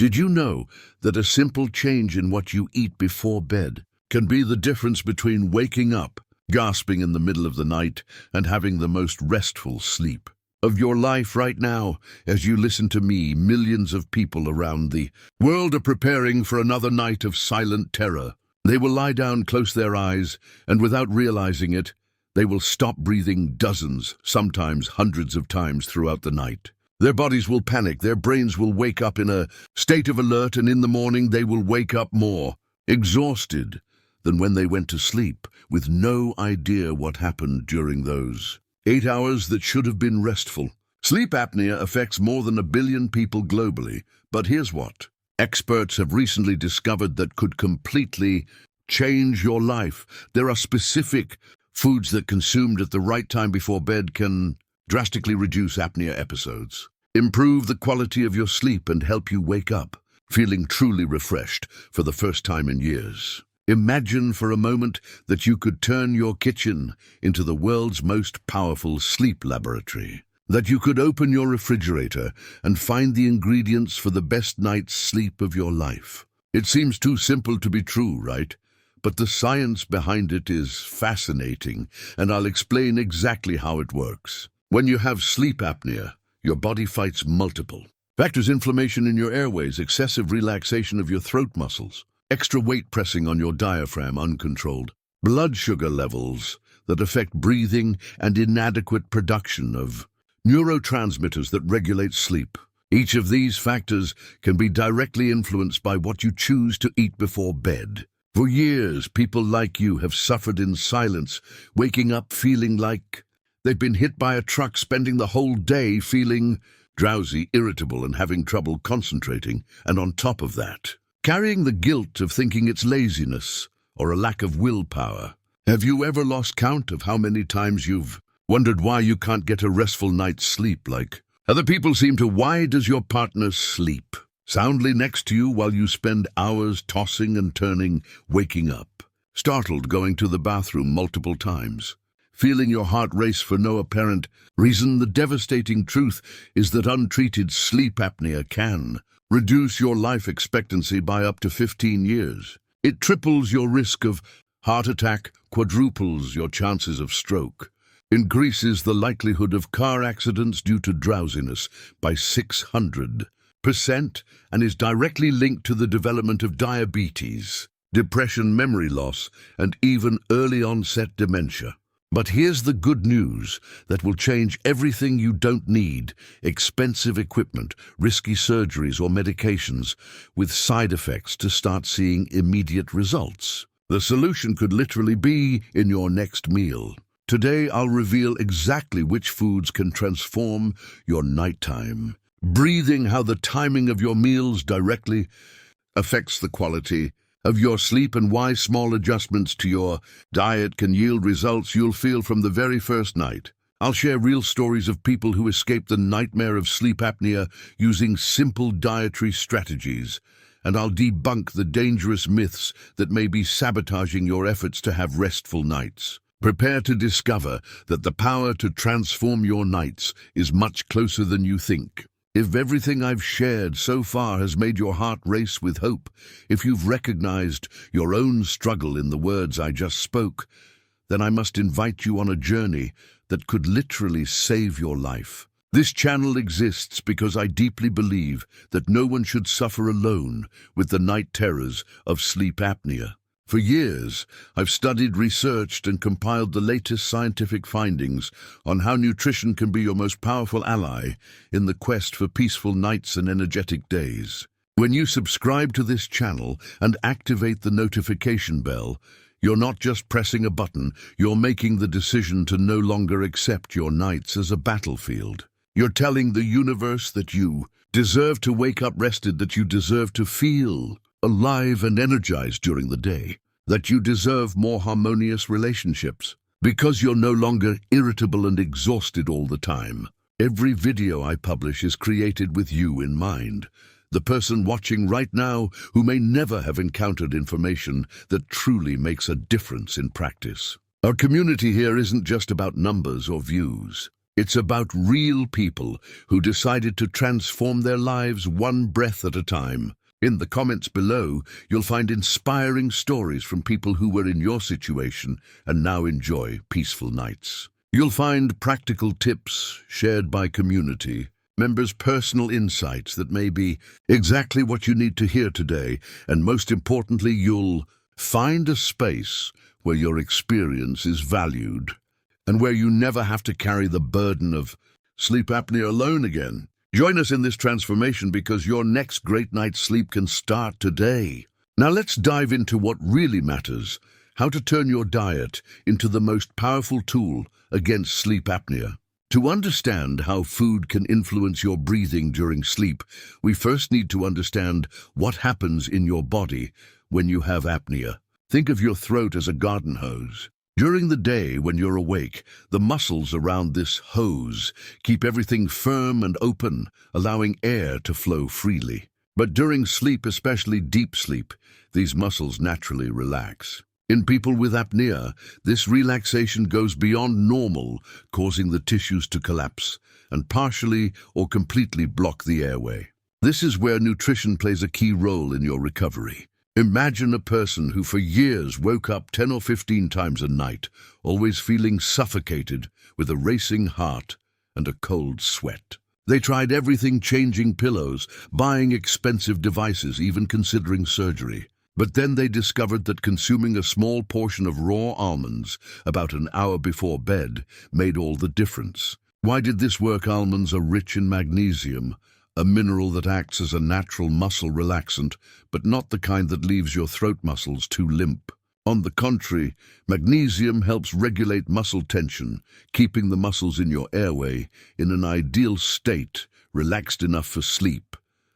Did you know that a simple change in what you eat before bed can be the difference between waking up, gasping in the middle of the night, and having the most restful sleep of your life right now? As you listen to me, millions of people around the world are preparing for another night of silent terror. They will lie down, close their eyes, and without realizing it, they will stop breathing dozens, sometimes hundreds of times throughout the night. Their bodies will panic, their brains will wake up in a state of alert, and in the morning they will wake up more exhausted than when they went to sleep, with no idea what happened during those 8 hours that should have been restful. Sleep apnea affects more than 1 billion people globally, but here's what experts have recently discovered that could completely change your life. There are specific foods that consumed at the right time before bed can drastically reduce apnea episodes, improve the quality of your sleep, and help you wake up feeling truly refreshed for the first time in years. Imagine for a moment that you could turn your kitchen into the world's most powerful sleep laboratory, that you could open your refrigerator and find the ingredients for the best night's sleep of your life. It seems too simple to be true, right? But the science behind it is fascinating, and I'll explain exactly how it works. When you have sleep apnea, your body fights multiple factors: inflammation in your airways, excessive relaxation of your throat muscles, extra weight pressing on your diaphragm uncontrolled, blood sugar levels that affect breathing, and inadequate production of neurotransmitters that regulate sleep. Each of these factors can be directly influenced by what you choose to eat before bed. For years, people like you have suffered in silence, waking up feeling like they've been hit by a truck, spending the whole day feeling drowsy, irritable, and having trouble concentrating, and on top of that, carrying the guilt of thinking it's laziness or a lack of willpower. Have you ever lost count of how many times you've wondered why you can't get a restful night's sleep like other people seem to? Why does your partner sleep soundly next to you while you spend hours tossing and turning, waking up, startled, going to the bathroom multiple times, feeling your heart race for no apparent reason? The devastating truth is that untreated sleep apnea can reduce your life expectancy by up to 15 years. It triples your risk of heart attack, quadruples your chances of stroke, increases the likelihood of car accidents due to drowsiness by 600%, and is directly linked to the development of diabetes, depression, memory loss, and even early-onset dementia. But here's the good news that will change everything. You don't need expensive equipment, risky surgeries, or medications with side effects to start seeing immediate results. The solution could literally be in your next meal. Today, I'll reveal exactly which foods can transform your nighttime breathing, how the timing of your meals directly affects the quality of your sleep, and why small adjustments to your diet can yield results you'll feel from the very first night. I'll share real stories of people who escaped the nightmare of sleep apnea using simple dietary strategies, and I'll debunk the dangerous myths that may be sabotaging your efforts to have restful nights. Prepare to discover that the power to transform your nights is much closer than you think. If everything I've shared so far has made your heart race with hope, if you've recognized your own struggle in the words I just spoke, then I must invite you on a journey that could literally save your life. This channel exists because I deeply believe that no one should suffer alone with the night terrors of sleep apnea. For years, I've studied, researched, and compiled the latest scientific findings on how nutrition can be your most powerful ally in the quest for peaceful nights and energetic days. When you subscribe to this channel and activate the notification bell, you're not just pressing a button, you're making the decision to no longer accept your nights as a battlefield. You're telling the universe that you deserve to wake up rested, that you deserve to feel alive and energized during the day, that you deserve more harmonious relationships, because you're no longer irritable and exhausted all the time. Every video I publish is created with you in mind, the person watching right now who may never have encountered information that truly makes a difference in practice. Our community here isn't just about numbers or views. It's about real people who decided to transform their lives one breath at a time. In the comments below, you'll find inspiring stories from people who were in your situation and now enjoy peaceful nights. You'll find practical tips shared by community members' personal insights that may be exactly what you need to hear today, and most importantly, you'll find a space where your experience is valued and where you never have to carry the burden of sleep apnea alone again. Join us in this transformation because your next great night's sleep can start today. Now let's dive into what really matters: how to turn your diet into the most powerful tool against sleep apnea. To understand how food can influence your breathing during sleep, we first need to understand what happens in your body when you have apnea. Think of your throat as a garden hose. During the day when you're awake, the muscles around this hose keep everything firm and open, allowing air to flow freely. But during sleep, especially deep sleep, these muscles naturally relax. In people with apnea, this relaxation goes beyond normal, causing the tissues to collapse and partially or completely block the airway. This is where nutrition plays a key role in your recovery. Imagine a person who for years woke up 10 or 15 times a night, always feeling suffocated with a racing heart and a cold sweat. They tried everything, changing pillows, buying expensive devices, even considering surgery. But then they discovered that consuming a small portion of raw almonds about an hour before bed made all the difference. Why did this work? Almonds are rich in magnesium, a mineral that acts as a natural muscle relaxant, but not the kind that leaves your throat muscles too limp. On the contrary, magnesium helps regulate muscle tension, keeping the muscles in your airway in an ideal state, relaxed enough for sleep,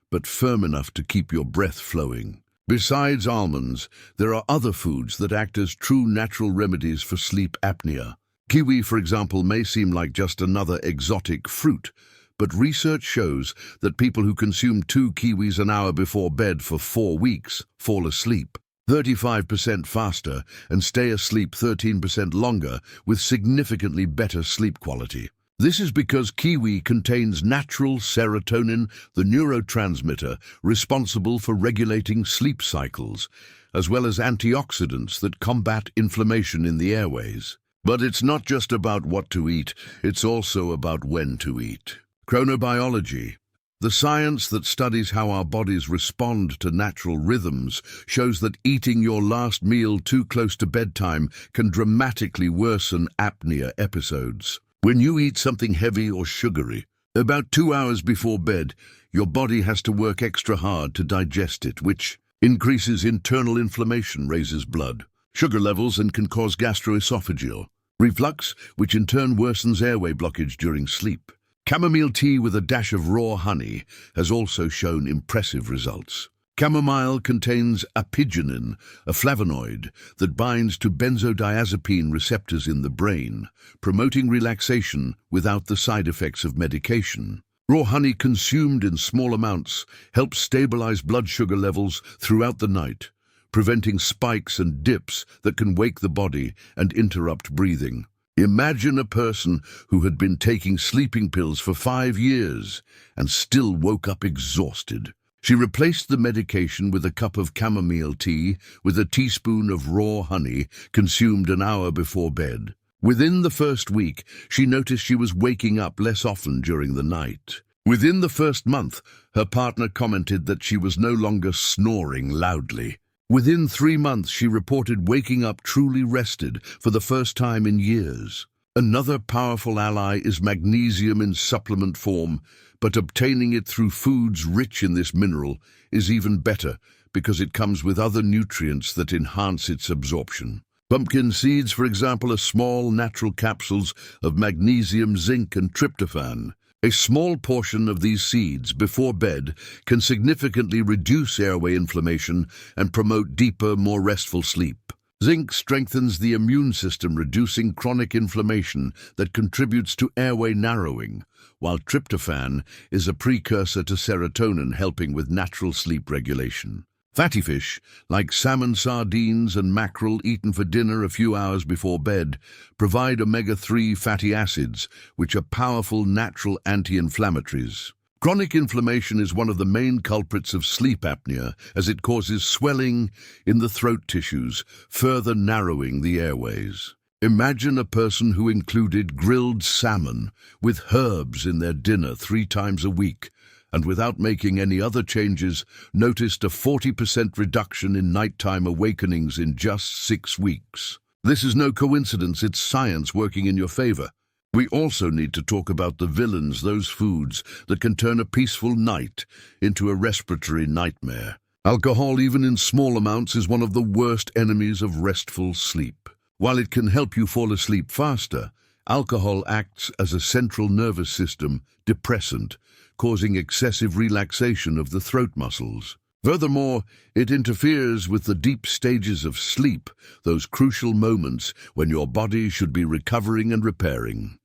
but firm enough to keep your breath flowing. Besides almonds, there are other foods that act as true natural remedies for sleep apnea. Kiwi, for example, may seem like just another exotic fruit, but research shows that people who consume 2 kiwis an hour before bed for 4 weeks fall asleep 35% faster and stay asleep 13% longer with significantly better sleep quality. This is because kiwi contains natural serotonin, the neurotransmitter responsible for regulating sleep cycles, as well as antioxidants that combat inflammation in the airways. But it's not just about what to eat, it's also about when to eat. Chronobiology, the science that studies how our bodies respond to natural rhythms, shows that eating your last meal too close to bedtime can dramatically worsen apnea episodes. When you eat something heavy or sugary, about 2 hours before bed, your body has to work extra hard to digest it, which increases internal inflammation, raises blood sugar levels, and can cause gastroesophageal reflux, which in turn worsens airway blockage during sleep. Chamomile tea with a dash of raw honey has also shown impressive results. Chamomile contains apigenin, a flavonoid that binds to benzodiazepine receptors in the brain, promoting relaxation without the side effects of medication. Raw honey consumed in small amounts helps stabilize blood sugar levels throughout the night, preventing spikes and dips that can wake the body and interrupt breathing. Imagine a person who had been taking sleeping pills for 5 years and still woke up exhausted. She replaced the medication with a cup of chamomile tea with a teaspoon of raw honey consumed an hour before bed. Within the first week, she noticed she was waking up less often during the night. Within the first month, her partner commented that she was no longer snoring loudly. Within 3 months, she reported waking up truly rested for the first time in years. Another powerful ally is magnesium in supplement form, but obtaining it through foods rich in this mineral is even better because it comes with other nutrients that enhance its absorption. Pumpkin seeds, for example, are small natural capsules of magnesium, zinc, and tryptophan. A small portion of these seeds before bed can significantly reduce airway inflammation and promote deeper, more restful sleep. Zinc strengthens the immune system, reducing chronic inflammation that contributes to airway narrowing, while tryptophan is a precursor to serotonin, helping with natural sleep regulation. Fatty fish, like salmon, sardines, and mackerel eaten for dinner a few hours before bed, provide omega-3 fatty acids, which are powerful natural anti-inflammatories. Chronic inflammation is one of the main culprits of sleep apnea, as it causes swelling in the throat tissues, further narrowing the airways. Imagine a person who included grilled salmon with herbs in their dinner 3 times a week, and without making any other changes, noticed a 40% reduction in nighttime awakenings in just 6 weeks. This is no coincidence, it's science working in your favor. We also need to talk about the villains, those foods that can turn a peaceful night into a respiratory nightmare. Alcohol, even in small amounts, is one of the worst enemies of restful sleep. While it can help you fall asleep faster, alcohol acts as a central nervous system depressant, causing excessive relaxation of the throat muscles. Furthermore, it interferes with the deep stages of sleep, those crucial moments when your body should be recovering and repairing.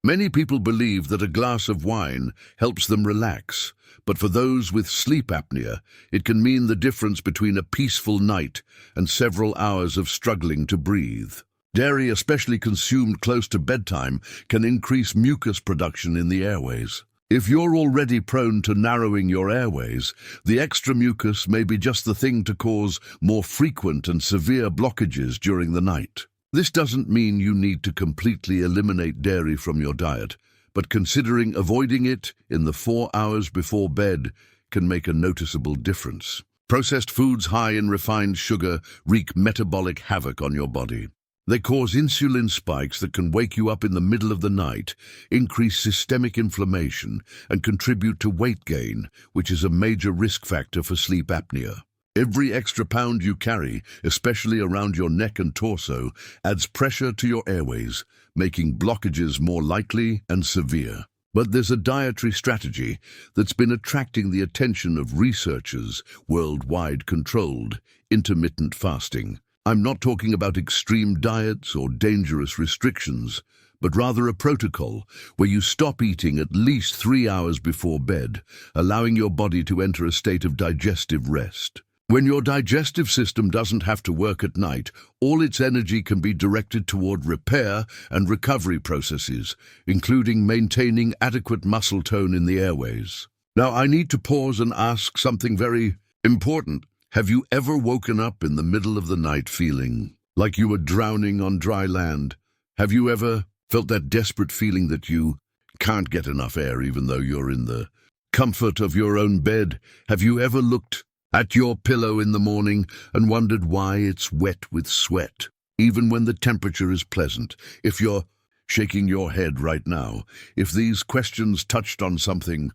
Many people believe that a glass of wine helps them relax, but for those with sleep apnea, it can mean the difference between a peaceful night and several hours of struggling to breathe. Dairy, especially consumed close to bedtime, can increase mucus production in the airways. If you're already prone to narrowing your airways, the extra mucus may be just the thing to cause more frequent and severe blockages during the night. This doesn't mean you need to completely eliminate dairy from your diet, but considering avoiding it in the 4 hours before bed can make a noticeable difference. Processed foods high in refined sugar wreak metabolic havoc on your body. They cause insulin spikes that can wake you up in the middle of the night, increase systemic inflammation, and contribute to weight gain, which is a major risk factor for sleep apnea. Every extra pound you carry, especially around your neck and torso, adds pressure to your airways, making blockages more likely and severe. But there's a dietary strategy that's been attracting the attention of researchers worldwide: controlled intermittent fasting. I'm not talking about extreme diets or dangerous restrictions, but rather a protocol where you stop eating at least 3 hours before bed, allowing your body to enter a state of digestive rest. When your digestive system doesn't have to work at night, all its energy can be directed toward repair and recovery processes, including maintaining adequate muscle tone in the airways. Now, I need to pause and ask something very important. Have you ever woken up in the middle of the night feeling like you were drowning on dry land? Have you ever felt that desperate feeling that you can't get enough air even though you're in the comfort of your own bed? Have you ever looked at your pillow in the morning and wondered why it's wet with sweat, even when the temperature is pleasant? If you're shaking your head right now, if these questions touched on something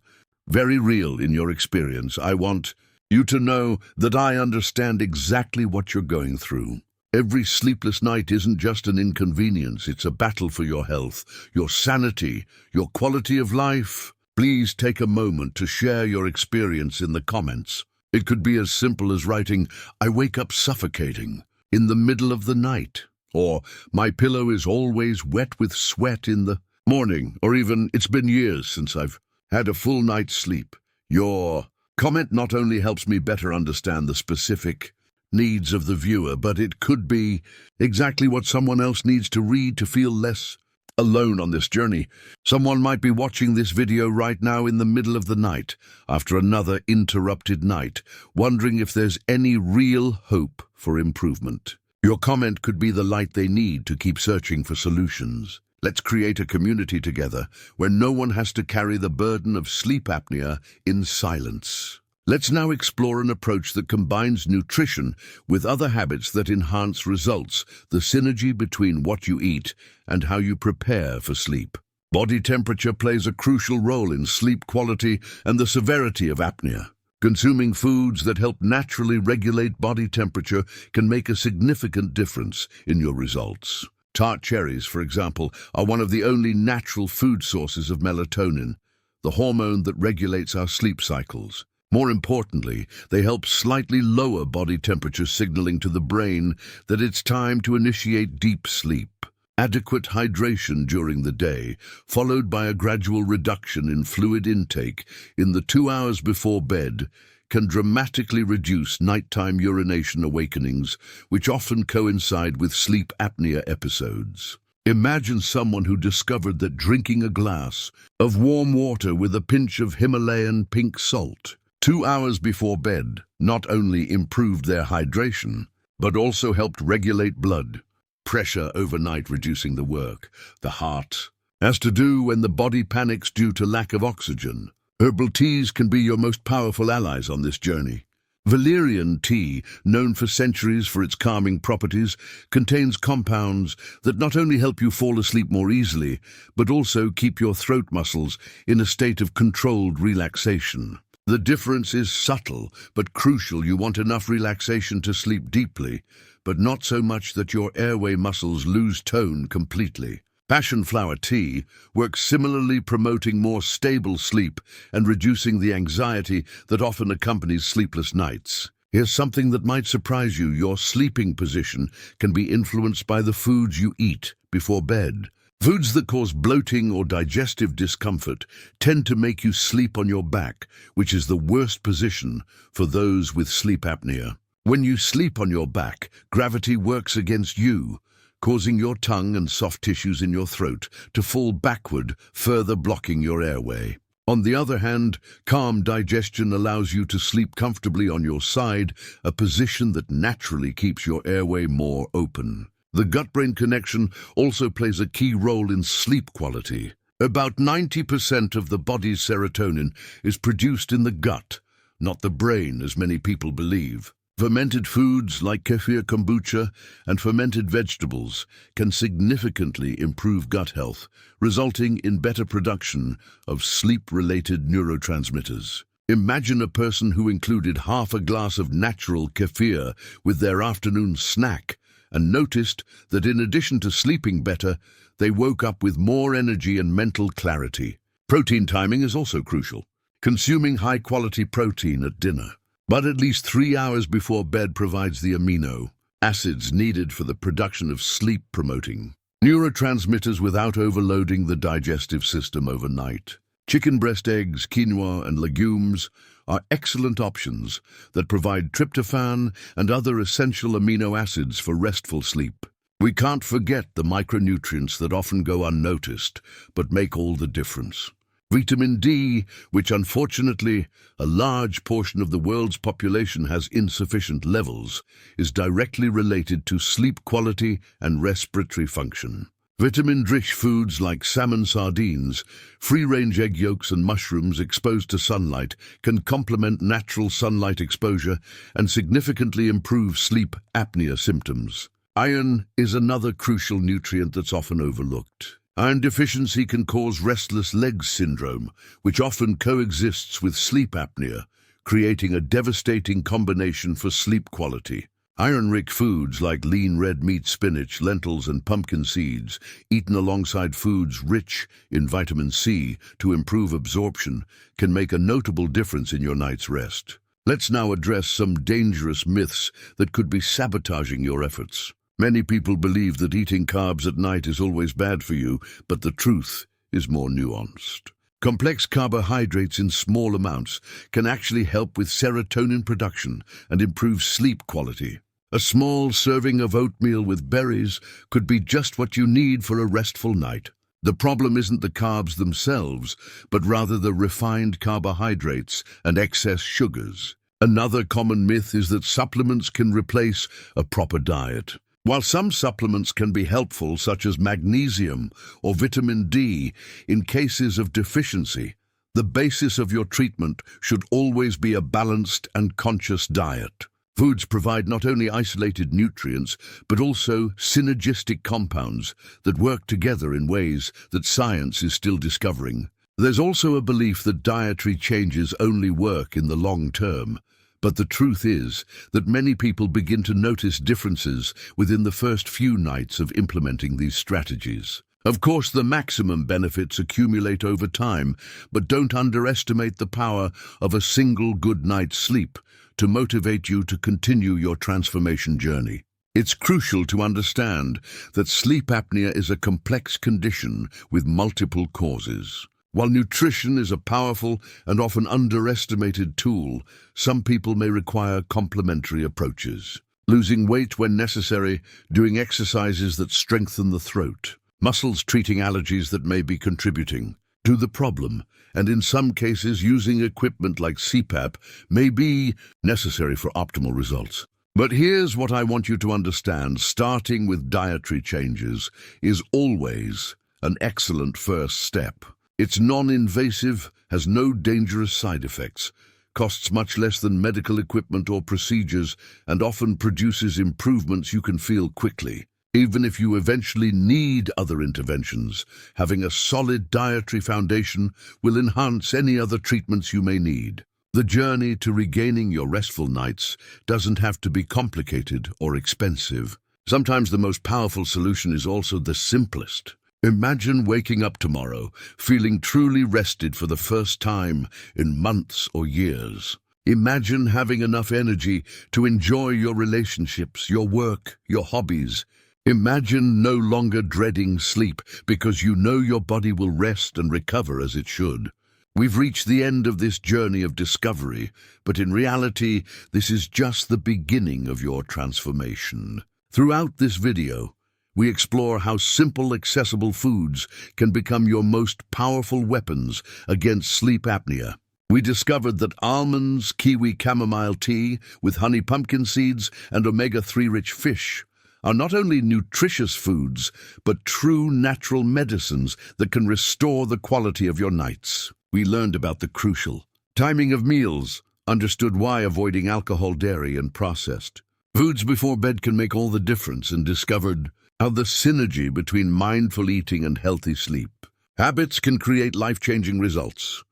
very real in your experience, I want you to know that I understand exactly what you're going through. Every sleepless night isn't just an inconvenience, it's a battle for your health, your sanity, your quality of life. Please take a moment to share your experience in the comments. It could be as simple as writing, "I wake up suffocating in the middle of the night," or "My pillow is always wet with sweat in the morning," or even, "It's been years since I've had a full night's sleep." Your comment not only helps me better understand the specific needs of the viewer, but it could be exactly what someone else needs to read to feel less alone on this journey. Someone might be watching this video right now in the middle of the night, after another interrupted night, wondering if there's any real hope for improvement. Your comment could be the light they need to keep searching for solutions. Let's create a community together where no one has to carry the burden of sleep apnea in silence. Let's now explore an approach that combines nutrition with other habits that enhance results, the synergy between what you eat and how you prepare for sleep. Body temperature plays a crucial role in sleep quality and the severity of apnea. Consuming foods that help naturally regulate body temperature can make a significant difference in your results. Tart cherries, for example, are one of the only natural food sources of melatonin, the hormone that regulates our sleep cycles. More importantly, they help slightly lower body temperature, signaling to the brain that it's time to initiate deep sleep. Adequate hydration during the day, followed by a gradual reduction in fluid intake in the 2 hours before bed, can dramatically reduce nighttime urination awakenings, which often coincide with sleep apnea episodes. Imagine someone who discovered that drinking a glass of warm water with a pinch of Himalayan pink salt 2 hours before bed not only improved their hydration, but also helped regulate blood pressure overnight, reducing the heart, as to do when the body panics due to lack of oxygen. Herbal teas can be your most powerful allies on this journey. Valerian tea, known for centuries for its calming properties, contains compounds that not only help you fall asleep more easily, but also keep your throat muscles in a state of controlled relaxation. The difference is subtle but crucial. You want enough relaxation to sleep deeply, but not so much that your airway muscles lose tone completely. Passion flower tea works similarly, promoting more stable sleep and reducing the anxiety that often accompanies sleepless nights. Here's something that might surprise you. Your sleeping position can be influenced by the foods you eat before bed. Foods that cause bloating or digestive discomfort tend to make you sleep on your back, which is the worst position for those with sleep apnea. When you sleep on your back, gravity works against you, causing your tongue and soft tissues in your throat to fall backward, further blocking your airway. On the other hand, calm digestion allows you to sleep comfortably on your side, a position that naturally keeps your airway more open. The gut-brain connection also plays a key role in sleep quality. About 90% of the body's serotonin is produced in the gut, not the brain, as many people believe. Fermented foods like kefir, kombucha, and fermented vegetables can significantly improve gut health, resulting in better production of sleep-related neurotransmitters. Imagine a person who included half a glass of natural kefir with their afternoon snack and noticed that in addition to sleeping better, they woke up with more energy and mental clarity. Protein timing is also crucial. Consuming high-quality protein at dinner, but at least 3 hours before bed, provides the amino acids needed for the production of sleep-promoting neurotransmitters without overloading the digestive system overnight. Chicken breast eggs, quinoa, and legumes are excellent options that provide tryptophan and other essential amino acids for restful sleep. We can't forget the micronutrients that often go unnoticed but make all the difference. Vitamin D, which unfortunately a large portion of the world's population has insufficient levels, is directly related to sleep quality and respiratory function. Vitamin-rich foods like salmon, sardines, free-range egg yolks, and mushrooms exposed to sunlight can complement natural sunlight exposure and significantly improve sleep apnea symptoms. Iron is another crucial nutrient that's often overlooked. Iron deficiency can cause restless legs syndrome, which often coexists with sleep apnea, creating a devastating combination for sleep quality. Iron-rich foods like lean red meat, spinach, lentils, and pumpkin seeds, eaten alongside foods rich in vitamin C to improve absorption, can make a notable difference in your night's rest. Let's now address some dangerous myths that could be sabotaging your efforts. Many people believe that eating carbs at night is always bad for you, but the truth is more nuanced. Complex carbohydrates in small amounts can actually help with serotonin production and improve sleep quality. A small serving of oatmeal with berries could be just what you need for a restful night. The problem isn't the carbs themselves, but rather the refined carbohydrates and excess sugars. Another common myth is that supplements can replace a proper diet. While some supplements can be helpful, such as magnesium or vitamin D, in cases of deficiency, the basis of your treatment should always be a balanced and conscious diet. Foods provide not only isolated nutrients, but also synergistic compounds that work together in ways that science is still discovering. There's also a belief that dietary changes only work in the long term. But the truth is that many people begin to notice differences within the first few nights of implementing these strategies. Of course, the maximum benefits accumulate over time, but don't underestimate the power of a single good night's sleep to motivate you to continue your transformation journey. It's crucial to understand that sleep apnea is a complex condition with multiple causes. While nutrition is a powerful and often underestimated tool, some people may require complementary approaches. Losing weight when necessary, doing exercises that strengthen the throat, muscles treating allergies that may be contributing to the problem, and in some cases using equipment like CPAP may be necessary for optimal results. But here's what I want you to understand. Starting with dietary changes is always an excellent first step. It's non-invasive, has no dangerous side effects, costs much less than medical equipment or procedures, and often produces improvements you can feel quickly. Even if you eventually need other interventions, having a solid dietary foundation will enhance any other treatments you may need. The journey to regaining your restful nights doesn't have to be complicated or expensive. Sometimes the most powerful solution is also the simplest. Imagine waking up tomorrow feeling truly rested for the first time in months or years. Imagine having enough energy to enjoy your relationships, your work, your hobbies. Imagine no longer dreading sleep because you know your body will rest and recover as it should. We've reached the end of this journey of discovery, but in reality, this is just the beginning of your transformation. Throughout this video, we explore how simple, accessible foods can become your most powerful weapons against sleep apnea. We discovered that almonds, kiwi chamomile tea with honey pumpkin seeds, and omega-3 rich fish are not only nutritious foods, but true natural medicines that can restore the quality of your nights. We learned about the crucial timing of meals, understood why avoiding alcohol, dairy, and processed foods before bed can make all the difference, and discovered how the synergy between mindful eating and healthy sleep habits can create life-changing results.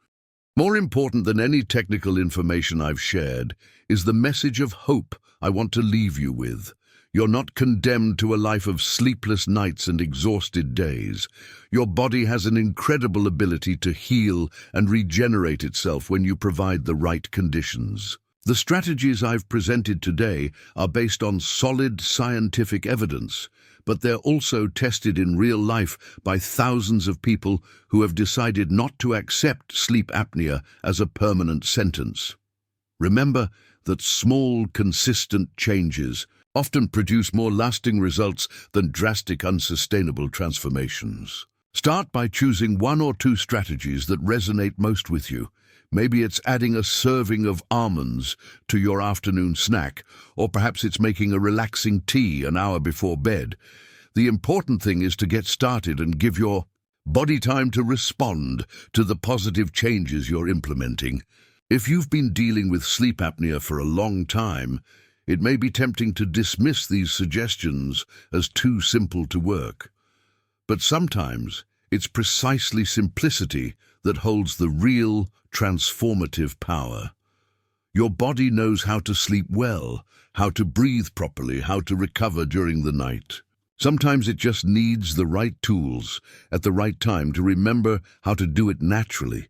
More important than any technical information I've shared is the message of hope I want to leave you with. You're not condemned to a life of sleepless nights and exhausted days. Your body has an incredible ability to heal and regenerate itself when you provide the right conditions. The strategies I've presented today are based on solid scientific evidence, but they're also tested in real life by thousands of people who have decided not to accept sleep apnea as a permanent sentence. Remember that small, consistent changes often produce more lasting results than drastic, unsustainable transformations. Start by choosing one or two strategies that resonate most with you. Maybe it's adding a serving of almonds to your afternoon snack, or perhaps it's making a relaxing tea an hour before bed. The important thing is to get started and give your body time to respond to the positive changes you're implementing. If you've been dealing with sleep apnea for a long time, it may be tempting to dismiss these suggestions as too simple to work. But sometimes it's precisely simplicity that holds the real transformative power. Your body knows how to sleep well, how to breathe properly, how to recover during the night. Sometimes it just needs the right tools at the right time to remember how to do it naturally.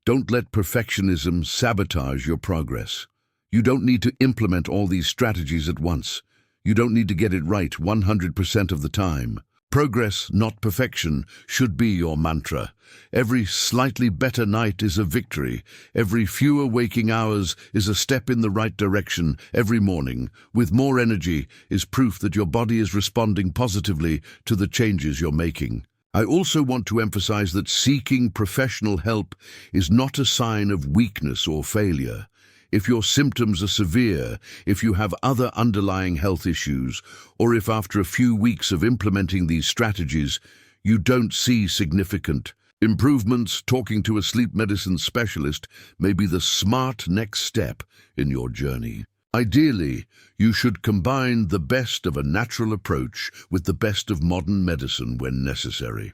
Don't let perfectionism sabotage your progress. You don't need to implement all these strategies at once. You don't need to get it right 100% of the time. Progress, not perfection, should be your mantra. Every slightly better night is a victory. Every fewer waking hours is a step in the right direction. Every morning, with more energy, is proof that your body is responding positively to the changes you're making. I also want to emphasize that seeking professional help is not a sign of weakness or failure. If your symptoms are severe, if you have other underlying health issues, or if after a few weeks of implementing these strategies, you don't see significant improvements, talking to a sleep medicine specialist may be the smart next step in your journey. Ideally, you should combine the best of a natural approach with the best of modern medicine when necessary.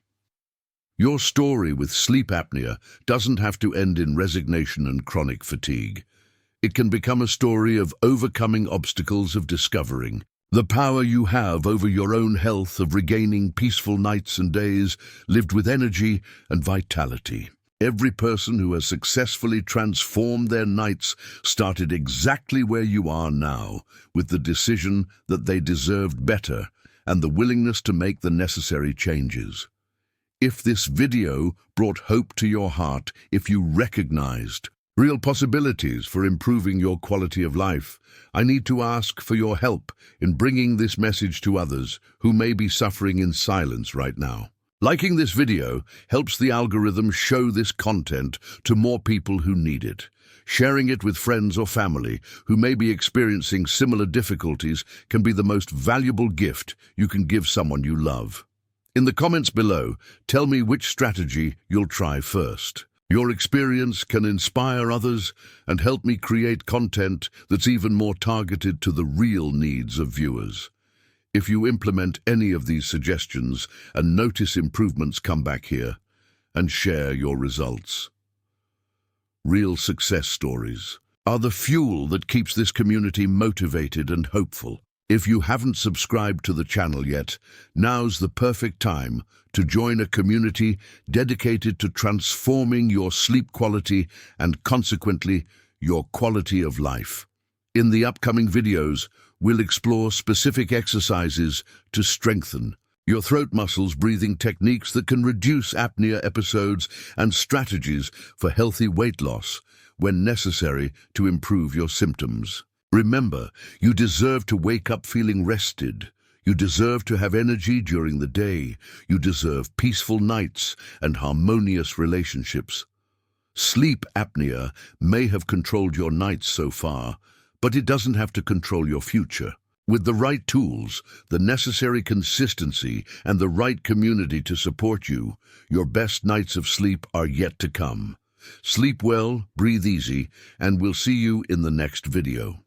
Your story with sleep apnea doesn't have to end in resignation and chronic fatigue. It can become a story of overcoming obstacles, of discovering the power you have over your own health, of regaining peaceful nights and days lived with energy and vitality. Every person who has successfully transformed their nights started exactly where you are now, with the decision that they deserved better and the willingness to make the necessary changes. If this video brought hope to your heart, if you recognized real possibilities for improving your quality of life, I need to ask for your help in bringing this message to others who may be suffering in silence right now. Liking this video helps the algorithm show this content to more people who need it. Sharing it with friends or family who may be experiencing similar difficulties can be the most valuable gift you can give someone you love. In the comments below, tell me which strategy you'll try first. Your experience can inspire others and help me create content that's even more targeted to the real needs of viewers. If you implement any of these suggestions and notice improvements, come back here and share your results. Real success stories are the fuel that keeps this community motivated and hopeful. If you haven't subscribed to the channel yet, now's the perfect time to join a community dedicated to transforming your sleep quality and consequently your quality of life. In the upcoming videos, we'll explore specific exercises to strengthen your throat muscles, breathing techniques that can reduce apnea episodes, and strategies for healthy weight loss when necessary to improve your symptoms. Remember, you deserve to wake up feeling rested. You deserve to have energy during the day. You deserve peaceful nights and harmonious relationships. Sleep apnea may have controlled your nights so far, but it doesn't have to control your future. With the right tools, the necessary consistency, and the right community to support you, your best nights of sleep are yet to come. Sleep well, breathe easy, and we'll see you in the next video.